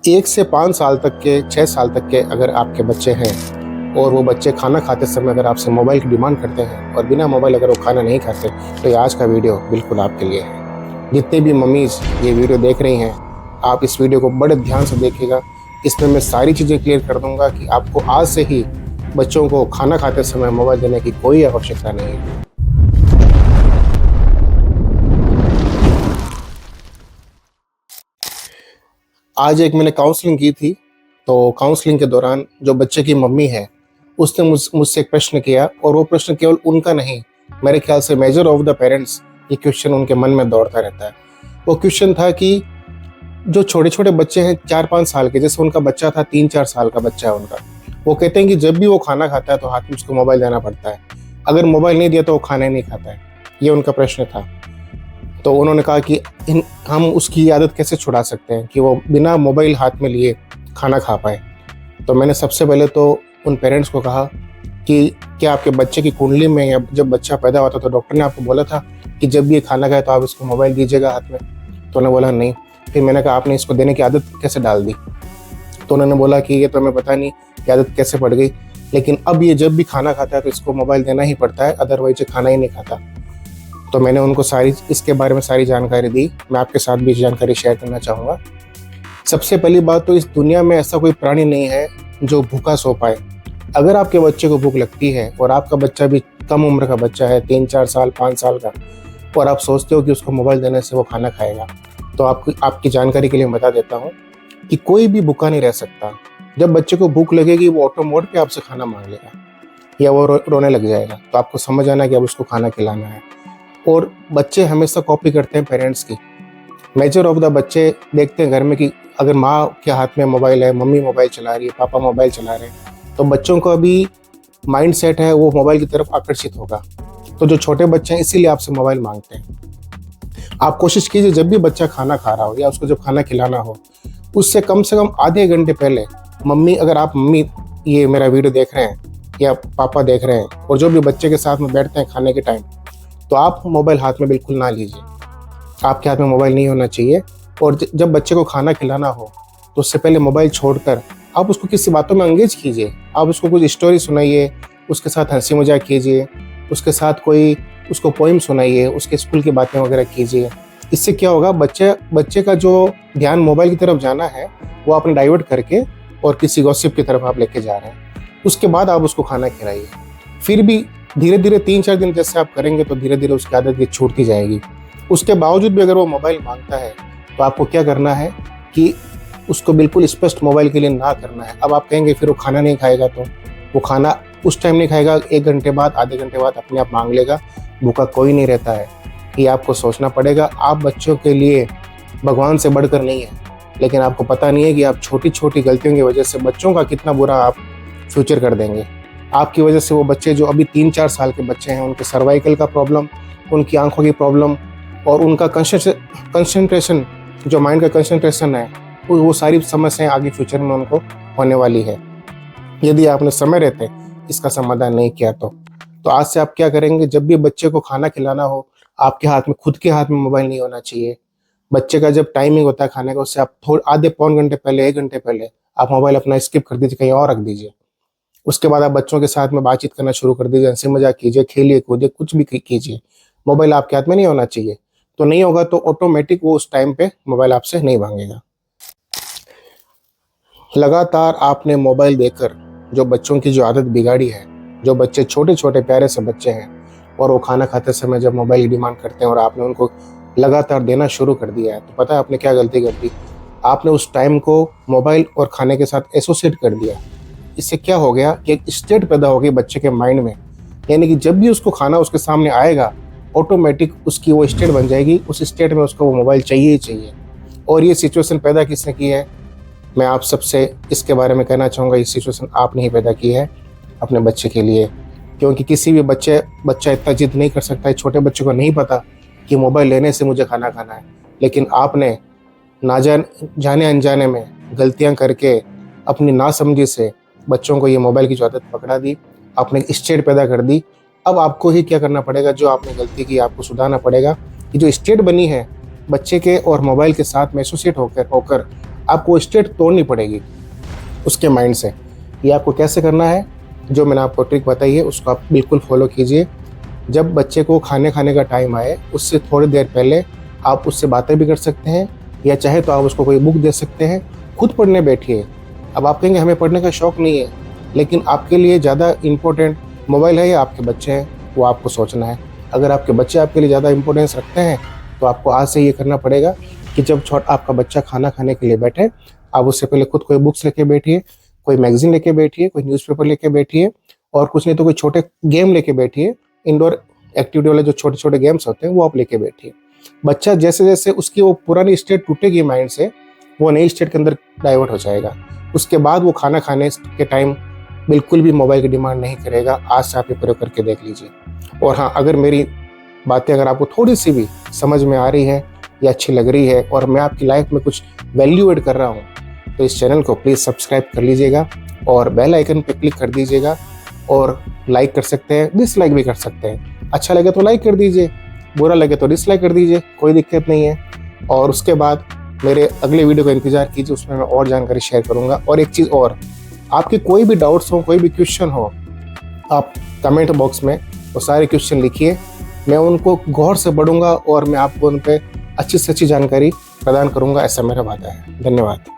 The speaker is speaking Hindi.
1 से 5 साल तक के 6 साल तक के अगर आपके बच्चे हैं और वो बच्चे खाना खाते समय अगर आपसे मोबाइल की डिमांड करते हैं और बिना मोबाइल अगर वो खाना नहीं खाते, तो ये आज का वीडियो बिल्कुल आपके लिए है। जितने भी मम्मीज़ ये वीडियो देख रही हैं, आप इस वीडियो को बड़े ध्यान से देखिएगा। इसमें मैं सारी चीज़ें क्लियर कर दूंगा कि आपको आज से ही बच्चों को खाना खाते समय मोबाइल देने की कोई आवश्यकता नहीं है। आज एक मैंने काउंसलिंग की थी, तो काउंसलिंग के दौरान जो बच्चे की मम्मी है, उसने मुझसे एक प्रश्न किया और वो प्रश्न केवल उनका नहीं, मेरे ख्याल से मेजर ऑफ द पेरेंट्स ये क्वेश्चन उनके मन में दौड़ता रहता है। वो क्वेश्चन था कि जो छोटे-छोटे बच्चे हैं 4-5 साल के, जैसे उनका बच्चा था 3-4 साल का बच्चा है उनका, वो कहते हैं कि जब भी वो खाना खाता है तो हाथ में उसको मोबाइल देना पड़ता है। अगर मोबाइल नहीं दिया तो वो खाना ही नहीं खाता है। ये उनका प्रश्न था। तो उन्होंने कहा कि हम उसकी आदत कैसे छुड़ा सकते हैं कि वो बिना मोबाइल हाथ में लिए खाना खा पाए। तो मैंने सबसे पहले तो उन पेरेंट्स को कहा कि क्या आपके बच्चे की कुंडली में या जब बच्चा पैदा हुआ था तो डॉक्टर ने आपको बोला था कि जब भी ये खाना खाए तो आप इसको मोबाइल दीजिएगा हाथ में? तो उन्होंने बोला नहीं। फिर मैंने कहा आपने इसको देने की आदत कैसे डाल दी? तो उन्होंने बोला कि ये तो हमें पता नहीं कि आदत कैसे पड़ गई, लेकिन अब ये जब भी खाना खाता है तो इसको मोबाइल देना ही पड़ता है, अदरवाइज ये खाना ही नहीं खाता। तो मैंने उनको इसके बारे में सारी जानकारी दी। मैं आपके साथ भी जानकारी शेयर करना चाहूँगा। सबसे पहली बात तो इस दुनिया में ऐसा कोई प्राणी नहीं है जो भूखा सो पाए। अगर आपके बच्चे को भूख लगती है और आपका बच्चा भी कम उम्र का बच्चा है, 3-4 साल 5 साल का, और आप सोचते हो कि उसको मोबाइल देने से वो खाना खाएगा, तो आपकी जानकारी के लिए बता देता हूँ कि कोई भी भूखा नहीं रह सकता। जब बच्चे को भूख लगेगी वो ऑटो मोड पे आपसे खाना मांग लेगा या वो रोने लग जाएगा। तो आपको समझ आना कि अब उसको खाना खिलाना है। और बच्चे हमेशा कॉपी करते हैं पेरेंट्स की। मेजर ऑफ द बच्चे देखते हैं घर में कि अगर माँ के हाथ में मोबाइल है, मम्मी मोबाइल चला रही है, पापा मोबाइल चला रहे हैं, तो बच्चों का भी माइंड सेट है वो मोबाइल की तरफ आकर्षित होगा। तो जो छोटे बच्चे हैं इसीलिए आपसे मोबाइल मांगते हैं। आप कोशिश कीजिए जब भी बच्चा खाना खा रहा हो या उसको जब खाना खिलाना हो, उससे कम से कम आधे घंटे पहले अगर आप मम्मी ये मेरा वीडियो देख रहे हैं या पापा देख रहे हैं और जो भी बच्चे के साथ में बैठते हैं खाने के टाइम, तो आप मोबाइल हाथ में बिल्कुल ना लीजिए। आपके हाथ में मोबाइल नहीं होना चाहिए। और जब बच्चे को खाना खिलाना हो तो उससे पहले मोबाइल छोड़कर आप उसको किसी बातों में एंगेज कीजिए। आप उसको कुछ स्टोरी सुनाइए, उसके साथ हंसी मजाक कीजिए, उसके साथ कोई उसको पोइम सुनाइए, उसके स्कूल की बातें वगैरह कीजिए। इससे क्या होगा, बच्चे का जो ध्यान मोबाइल की तरफ जाना है वो आपने डाइवर्ट करके और किसी गॉसिप की तरफ आप लेके जा रहे हैं। उसके बाद आप उसको खाना खिलाइए। फिर भी धीरे धीरे 3-4 दिन जैसे आप करेंगे तो धीरे धीरे उसकी आदत ये छूटती जाएगी। उसके बावजूद भी अगर वो मोबाइल मांगता है तो आपको क्या करना है कि उसको बिल्कुल स्पष्ट मोबाइल के लिए ना करना है। अब आप कहेंगे फिर वो खाना नहीं खाएगा, तो वो खाना उस टाइम नहीं खाएगा, 1 घंटे बाद, आधे घंटे बाद अपने आप मांग लेगा। भूखा कोई नहीं रहता है, ये आपको सोचना पड़ेगा। आप बच्चों के लिए भगवान से बढ़कर नहीं है, लेकिन आपको पता नहीं है कि आप छोटी छोटी गलतियों की वजह से बच्चों का कितना बुरा आप फ्यूचर कर देंगे। आपकी वजह से वो बच्चे जो अभी 3-4 साल के बच्चे हैं, उनके सर्वाइकल का प्रॉब्लम, उनकी आंखों की प्रॉब्लम और उनका कंसंट्रेशन, जो माइंड का कंसंट्रेशन है, वो सारी समस्याएं आगे फ्यूचर में उनको होने वाली है, यदि आपने समय रहते इसका समाधान नहीं किया तो आज से आप क्या करेंगे, जब भी बच्चे को खाना खिलाना हो, आपके हाथ में, खुद के हाथ में मोबाइल नहीं होना चाहिए। बच्चे का जब टाइमिंग होता है खाने का, उससे आप आधे पौन घंटे पहले, 1 घंटे पहले आप मोबाइल अपना स्किप कर दीजिए, कहीं और रख दीजिए। उसके बाद आप बच्चों के साथ में बातचीत करना शुरू कर दीजिए, हंसी मजाक कीजिए, खेलिए कूदिए, कुछ भी कीजिए। मोबाइल आपके हाथ में नहीं होना चाहिए। तो नहीं होगा तो ऑटोमेटिक वो उस टाइम पे मोबाइल आपसे नहीं मांगेगा। लगातार आपने मोबाइल देकर जो बच्चों की जो आदत बिगाड़ी है, जो बच्चे छोटे छोटे प्यारे से बच्चे हैं और वो खाना खाते समय जब मोबाइल की डिमांड करते हैं और आपने उनको लगातार देना शुरू कर दिया है, तो पता है आपने क्या गलती कर दी? आपने उस टाइम को मोबाइल और खाने के साथ एसोसिएट कर दिया। इससे क्या हो गया कि एक स्टेट पैदा हो गई बच्चे के माइंड में, यानी कि जब भी उसको खाना उसके सामने आएगा, ऑटोमेटिक उसकी वो स्टेट बन जाएगी। उस स्टेट में उसको वो मोबाइल चाहिए ही चाहिए। और ये सिचुएशन पैदा किसने की है? मैं आप सबसे इसके बारे में कहना चाहूँगा, ये सिचुएशन आपने ही पैदा की है अपने बच्चे के लिए। क्योंकि किसी भी बच्चा इतना जिद नहीं कर सकता है। छोटे बच्चे को नहीं पता कि मोबाइल लेने से मुझे खाना खाना है, लेकिन आपने जाने अनजाने में गलतियाँ करके अपनी नासमझी से बच्चों को ये मोबाइल की जो आदत पकड़ा दी, आपने स्टेट पैदा कर दी। अब आपको ही क्या करना पड़ेगा, जो आपने गलती की आपको सुधारना पड़ेगा। कि जो स्टेट बनी है बच्चे के और मोबाइल के साथ में एसोसिएट होकर आपको वो स्टेट तोड़नी पड़ेगी उसके माइंड से। ये आपको कैसे करना है, जो मैंने आपको ट्रिक बताई है उसको आप बिल्कुल फॉलो कीजिए। जब बच्चे को खाने का टाइम आए उससे थोड़ी देर पहले आप उससे बातें भी कर सकते हैं, या चाहे तो आप उसको कोई बुक दे सकते हैं, खुद पढ़ने बैठिए। अब आप कहेंगे हमें पढ़ने का शौक़ नहीं है, लेकिन आपके लिए ज़्यादा इम्पोर्टेंट मोबाइल है या आपके बच्चे हैं, वो आपको सोचना है। अगर आपके बच्चे आपके लिए ज़्यादा इम्पोर्टेंस रखते हैं तो आपको आज से ये करना पड़ेगा कि जब आपका बच्चा खाना खाने के लिए बैठे, आप उससे पहले खुद कोई बुक्स लेके बैठिए, कोई मैगज़ीन लेके बैठिए, कोई न्यूज़पेपर लेके बैठिए, और कुछ नहीं तो कोई छोटे गेम लेके बैठिए। इंडोर एक्टिविटी वाले जो छोटे-छोटे गेम्स होते हैं वो आप लेके बैठिए। बच्चा जैसे-जैसे उसकी वो पुरानी स्टेट टूटेगी माइंड से, वो नई स्टेट के अंदर डाइवर्ट हो जाएगा। उसके बाद वो खाना खाने के टाइम बिल्कुल भी मोबाइल की डिमांड नहीं करेगा। आज से आप ये प्रयोग करके देख लीजिए। और हाँ, अगर मेरी बातें अगर आपको थोड़ी-सी भी समझ में आ रही है या अच्छी लग रही है और मैं आपकी लाइफ में कुछ वैल्यू ऐड कर रहा हूँ, तो इस चैनल को प्लीज़ सब्सक्राइब कर लीजिएगा और बेल आइकन पे क्लिक कर दीजिएगा। और लाइक कर सकते हैं, डिसलाइक भी कर सकते हैं। अच्छा लगे तो लाइक कर दीजिए, बुरा लगे तो डिसलाइक कर दीजिए, कोई दिक्कत नहीं है। और उसके बाद मेरे अगले वीडियो का इंतज़ार कीजिए, उसमें मैं और जानकारी शेयर करूँगा। और एक चीज़ और, आपके कोई भी डाउट्स हो, कोई भी क्वेश्चन हो, आप कमेंट बॉक्स में वो सारे क्वेश्चन लिखिए। मैं उनको गौर से पढ़ूंगा और मैं आपको उन पे अच्छी से अच्छी जानकारी प्रदान करूंगा, ऐसा मेरा वादा है। धन्यवाद।